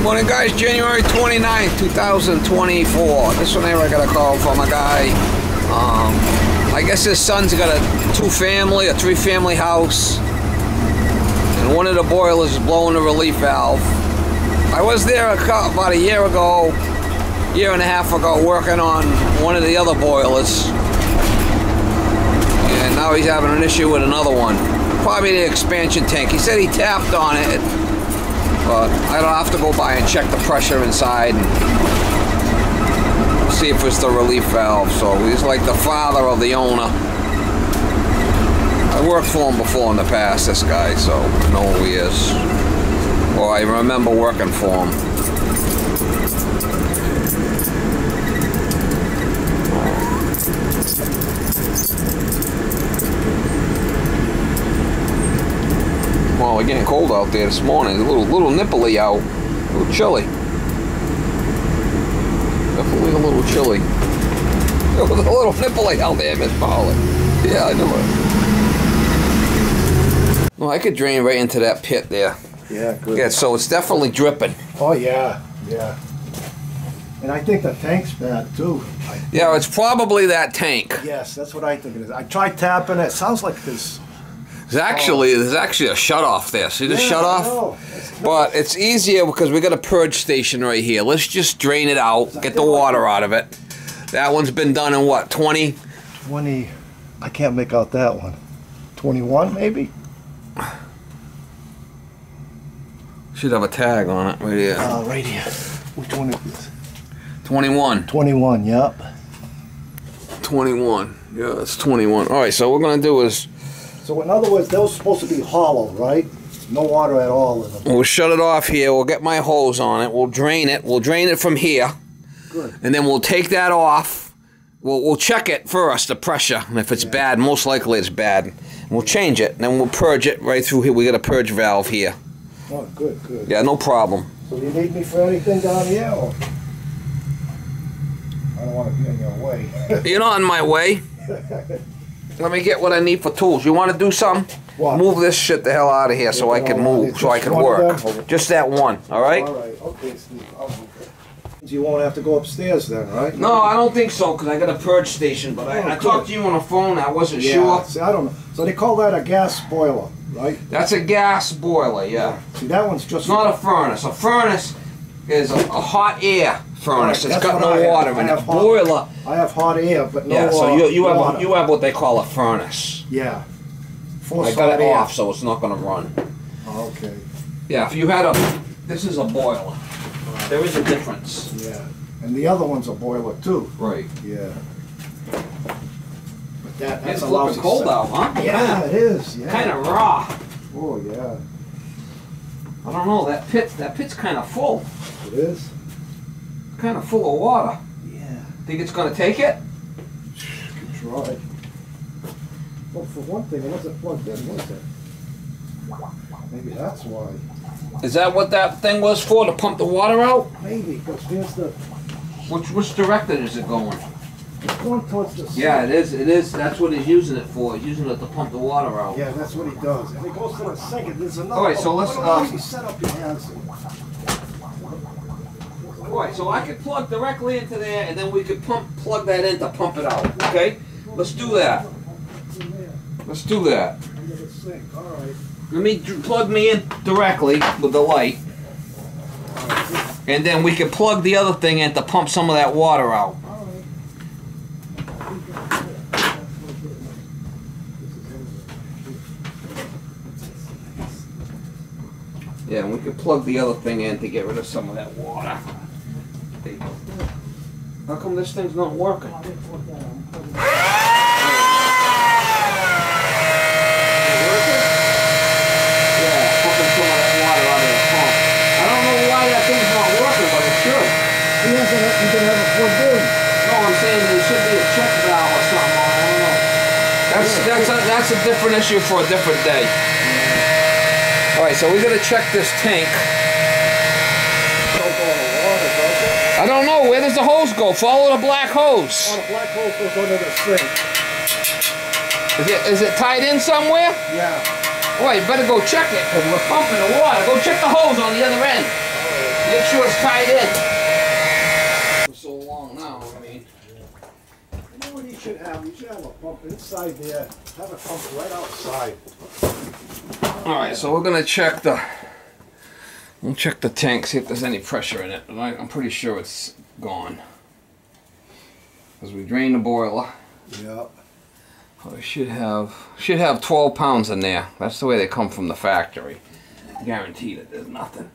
Morning guys, January 29th, 2024. This one here I got a call from a guy. I guess his son's got a 2-family, a 3-family house. And one of the boilers is blowing the relief valve. I was there about a year and a half ago, working on one of the other boilers. And now he's having an issue with another one. Probably the expansion tank. He said he tapped on it. But I don't have to go by and check the pressure inside and see if it's the relief valve. So he's like the father of the owner. I worked for him before in the past, this guy, so I know who he is. Or I remember working for him. Well, it's getting cold out there this morning. It's a little nipply out. A little chilly. Definitely a little chilly. It was a little nipply out there, Miss Polly. Yeah, I know it. Well, I could drain right into that pit there. Yeah, good. Yeah, so it's definitely dripping. Oh, yeah, yeah. And I think the tank's bad, too. Yeah, it's probably that tank. Yes, that's what I think it is. I tried tapping it. It sounds like this. There's actually a shut-off there. See the shut-off? But it's easier because we got a purge station right here. Let's just drain it out, get the water out of it. That one's been done in what, 20? 20, I can't make out that one. 21 maybe? Should have a tag on it right here. Right here. Which one is this? 21. 21, yep. 21. Yeah, it's 21. All right, so what we're going to do is... So in other words, those supposed to be hollow, right? No water at all in them. We'll shut it off here. We'll get my hose on it. We'll drain it. We'll drain it from here. Good. And then we'll take that off. We'll check it first, the pressure. And if it's bad, most likely it's bad. And we'll change it. And then we'll purge it right through here. We got a purge valve here. Oh, good, good. Yeah, no problem. So you need me for anything down here? Or? I don't want to be in your way. You're not in my way. Let me get what I need for tools. You want to do something? What? Move this shit the hell out of here so I can move, so I can work. Just that one, all right? All right, okay, Steve. I'll move it. You won't have to go upstairs then, right? No, I don't think so, because I got a purge station. But I talked to you on the phone. I wasn't sure. See, I don't know. So they call that a gas boiler, right? That's a gas boiler, yeah. See, that one's just... It's not a furnace. A furnace is a hot air furnace. It's got no water in it. Boiler. I have hot air, but no water. Yeah, so you have what they call a furnace. Yeah. I got it off, so it's not going to run. Oh, okay. Yeah, if you had a... This is a boiler. There is a difference. Yeah. And the other one's a boiler, too. Right. Yeah. But that's it's a lousy cold out, huh? Yeah, it is. Yeah. Kind of raw. Oh, yeah. I don't know, that pit's kind of full. It is? Kind of full of water. Yeah. Think it's going to take it? You can try. Well, for one thing, it wasn't plugged in, was it? Maybe that's why. Is that what that thing was for, to pump the water out? Maybe, because here's the... Which direction is it going? It's going towards the sink. Yeah, it is. That's what he's using it for. He's using it to pump the water out. Yeah, that's what he does. And it goes to the sink, and there's another... All right, so let's... set up your hands. Alright, so I could plug directly into there, and then we could plug that in to pump it out, okay? Let's do that. Let's do that. Let me plug me in directly with the light, and then we could plug the other thing in to pump some of that water out. Yeah, and we could plug the other thing in to get rid of some of that water. How come this thing's not working? Yeah, pumping some of that water out of the pump. I don't know why that thing's not working, but it should. He hasn't even have a plugged in. No, I'm saying there should be a check valve or something on it. I don't know. That's a different issue for a different day. Alright, so we gotta check this tank. I don't know, where does the hose go? Follow the black hose. Oh, the black hose goes under the sink. Is it tied in somewhere? Yeah. Well, you better go check it, because we're pumping the water. Go check the hose on the other end. Make sure it's tied in. For so long now, I mean. You know what you should have? You should have a pump inside there. Have a pump right outside. Alright, so we're gonna check the tank, see if there's any pressure in it. I'm pretty sure it's gone. Because we drained the boiler. Yep. So it should have 12 pounds in there. That's the way they come from the factory. Guaranteed it. There's nothing.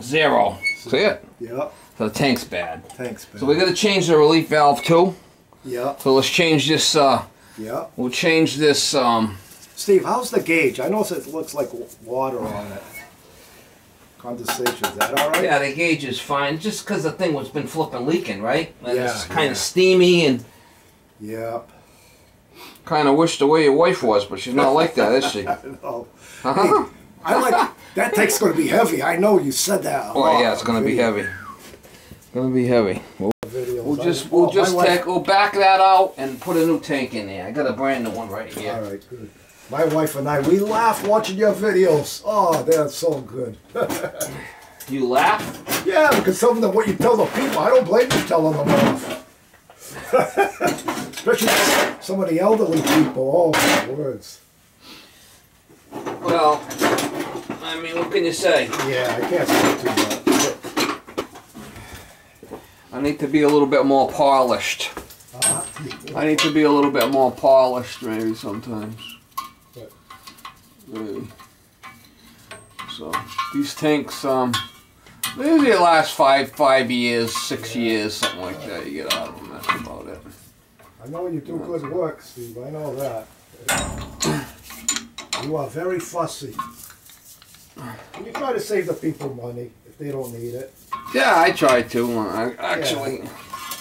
Zero. See it? Yep. So the tank's bad. Tank's bad. So we're gonna change the relief valve too. Yep. So let's change this. Yep. We'll change this. Steve, how's the gauge? I notice it looks like water on it. Condensation. Is that all right? Yeah, the gauge is fine. Just because the thing was been flipping leaking, right? And Yeah. it's kind of steamy and. Yep. Kind of wish the way your wife was, but she's not like that, is she? No. Hey, I like that tank's going to be heavy. I know you said that. Oh yeah, it's going to be heavy. It's going to be heavy. We'll back that out and put a new tank in there. I got a brand new one right here. All right, good. My wife and I, we laugh watching your videos. Oh, they're so good. You laugh? Yeah, because some of them, what you tell the people, I don't blame you telling them off. Especially some of the elderly people. Oh, my words. Well, I mean, what can you say? Yeah, I can't say too much. I need to be a little bit more polished. I need to be a little bit more polished, maybe sometimes. Maybe. So these tanks, they usually last 5 years, 6 years, something like that. You get out of them. That's about it. I know you do good work, Steve. I know that. You are very fussy. And you try to save the people money if they don't need it. Yeah, I try to. I actually,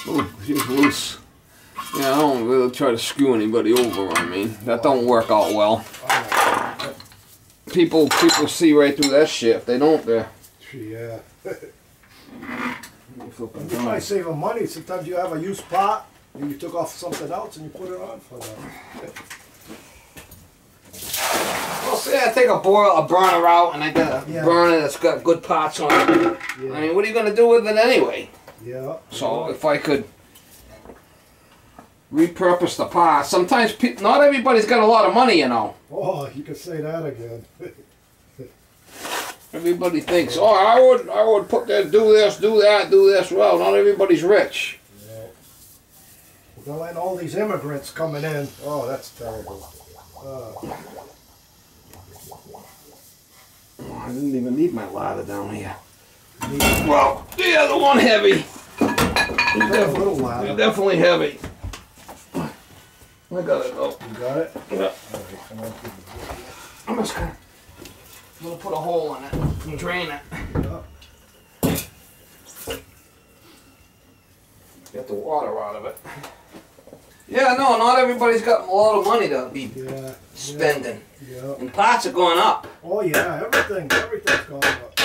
oh, she's loose. Yeah, I don't really try to screw anybody over. I mean, that don't work out well. People see right through that shit. If they don't, they're. Yeah. And you try to save them money. Sometimes you have a used part and you took off something else and you put it on for them. Well, say I take a burner out and I got a burner that's got good parts on it. Yeah. I mean, what are you going to do with it anyway? Yeah. So if I could repurpose the parts, sometimes not everybody's got a lot of money, you know. Oh, you could say that again. Everybody thinks, oh, I would put that, do this, do that, do this. Well, not everybody's rich. Yeah. Well, and all these immigrants coming in. Oh, that's terrible. I didn't even need my ladder down here. Well, the other one heavy. Definitely heavy. I got it though. You got it? Yeah. I'm just gonna put a hole in it and drain it. Get the water out of it. Yeah, no, not everybody's got a lot of money to be spending. Yeah. And parts are going up. Oh yeah, everything's going up.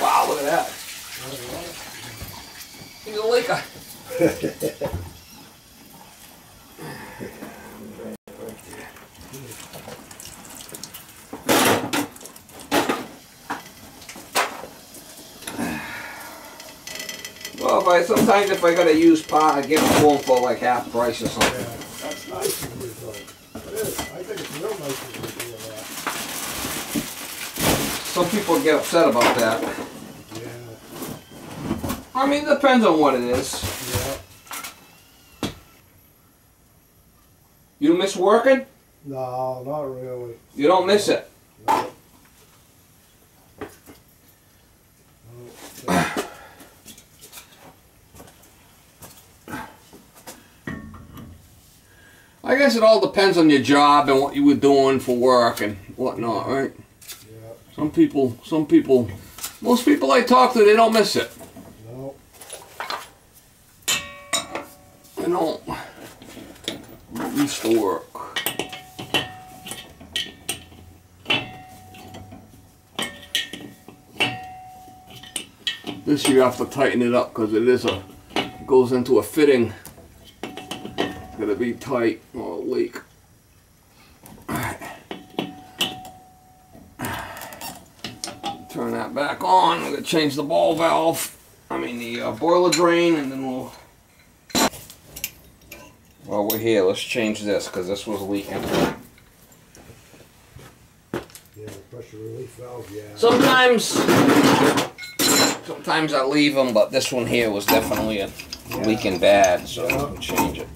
Wow, look at that. He's a leaker. Well, sometimes if I got a used part, I give it to them for like half price or something. Yeah, that's nice of you, though. It is. I think it's real nice of you to do that. Some people get upset about that. Yeah. I mean, it depends on what it is. Yeah. You miss working? No, not really. You don't miss it? No. No. I guess it all depends on your job and what you were doing for work and whatnot, right? Yeah. Most people I talk to, they don't miss it. No. They don't miss the work. This you have to tighten it up because it goes into a fitting. It's gonna be tight or it'll leak. Turn that back on. We're gonna change the ball valve. I mean the boiler drain, and then we'll. While we're here, let's change this because this was leaking. Yeah, the pressure relief valve. Yeah. Sometimes I leave them, but this one here was definitely leaking bad, so we'll change it.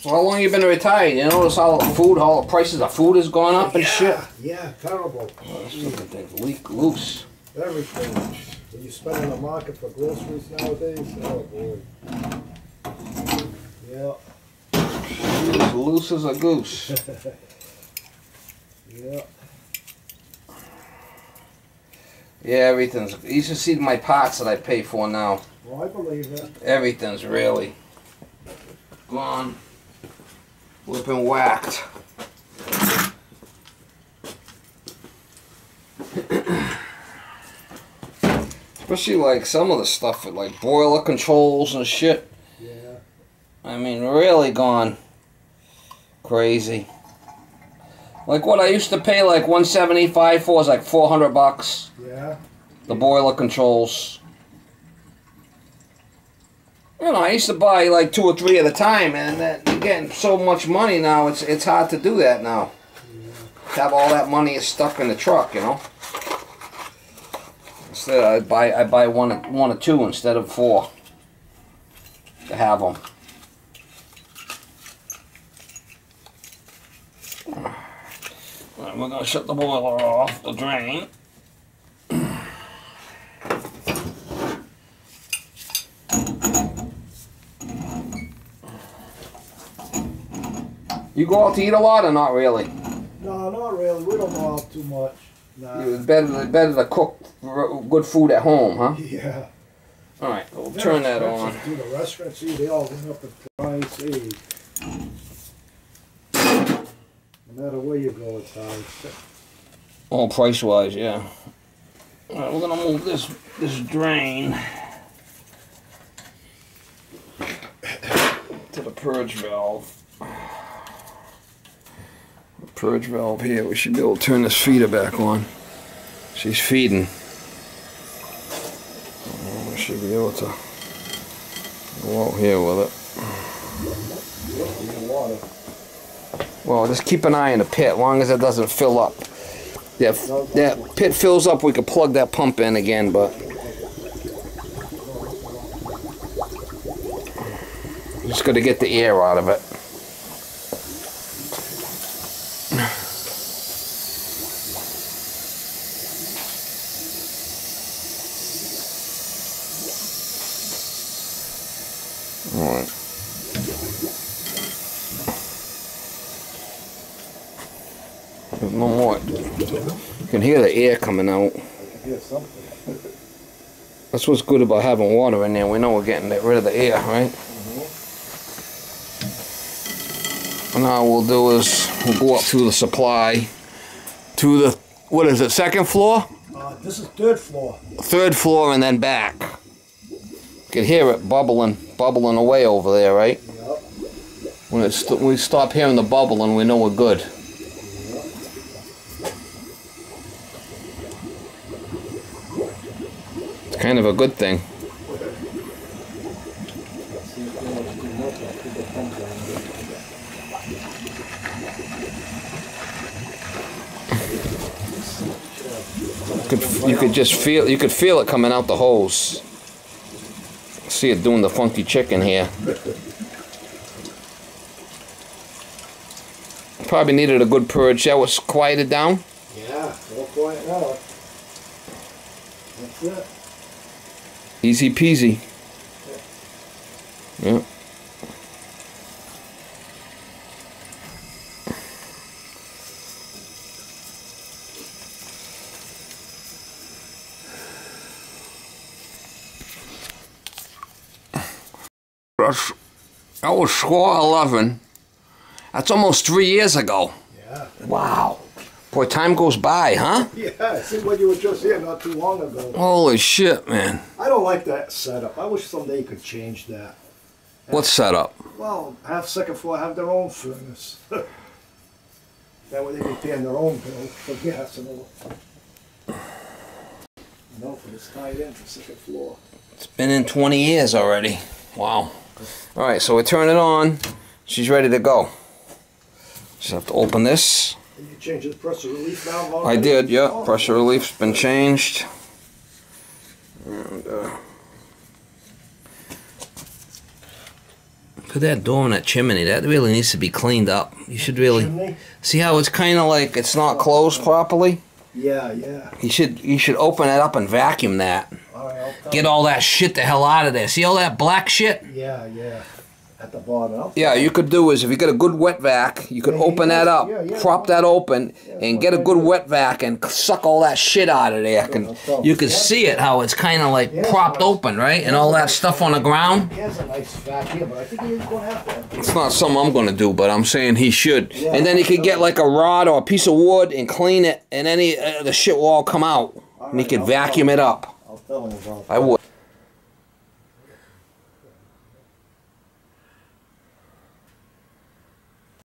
So how long you been retired? You notice how all the prices of food has gone up and shit? Yeah, terrible. Oh, this fucking thing's leak loose. Everything. When you spend in the market for groceries nowadays, oh boy. Yeah. She's as loose as a goose. Yeah. Yeah, everything's. You should see my parts that I pay for now. Well, I believe it. Everything's really gone. We've been whacked. Especially like some of the stuff with like boiler controls and shit. Yeah. I mean, really gone crazy. Like what I used to pay like $175 for is like $400. Yeah. The boiler controls. You know, I used to buy like 2 or 3 at a time, and you're getting so much money now. It's hard to do that now. Yeah. Have all that money stuck in the truck, you know. Instead, I buy one or two instead of 4 to have them. All right, we're gonna shut the boiler off, the drain. You go out to eat a lot or not really? No, not really. We don't go out too much. Nah. It's better to cook good food at home, huh? Yeah. All right, we'll turn that on. Do the restaurants, see, they all went up in price. Hey. No matter where you go, it's high. Oh, price-wise, yeah. All right, we're gonna move this drain to the purge valve. The purge valve here. We should be able to turn this feeder back on. She's feeding. We should be able to go out here with it. Well, just keep an eye on the pit, as long as it doesn't fill up. If that pit fills up, we could plug that pump in again, but just got to get the air out of it. All right. There's no more. You can hear the air coming out. I can hear something. That's what's good about having water in there. We know we're getting rid of the air, right? And now what we'll do is we'll go up through the supply to the, what is it, 2nd floor? This is 3rd floor. 3rd floor and then back. You can hear it bubbling away over there, right? Yep. When we stop hearing the bubbling, we know we're good. It's kind of a good thing. You could just feel, you could feel it coming out the hose. See it doing the funky chicken here. Probably needed a good purge. That was quieted down. Yeah, all quiet now. That's it. Easy peasy. Yeah. That was score 11. That's almost 3 years ago. Yeah. Wow. Boy, time goes by, huh? Yeah, see what you were just here not too long ago. Holy shit, man. I don't like that setup. I wish someday you could change that. What's set up? Well, half second floor have their own furnace. That way they be paying their own bill for gas and all. No, but it's tied in for second floor. It's been in 20 years already. Wow. All right, so we turn it on. She's ready to go. Just have to open this. Did you change the pressure relief valve I already? did, yeah. Oh. Pressure relief's been changed. And, look at that door and that chimney. That really needs to be cleaned up. You should really Chimney? see how it's kind of like it's not closed properly. Yeah, yeah. You should open it up and vacuum that. All right, I'll tell Get you. all that shit the hell out of there. See all that black shit? Yeah, yeah. At the bottom. Yeah, you could do is if you get a good wet vac, you could open that up, prop that open, and get a good wet vac and suck all that shit out of there. You can see it how it's kind of like propped open, right? And all that stuff on the ground. He has a nice vac here, but I think he's going to have to. It's not something I'm going to do, but I'm saying he should. And then he could get like a rod or a piece of wood and clean it, and any the shit will all come out. And he could vacuum it up. I'll tell him about that. I would.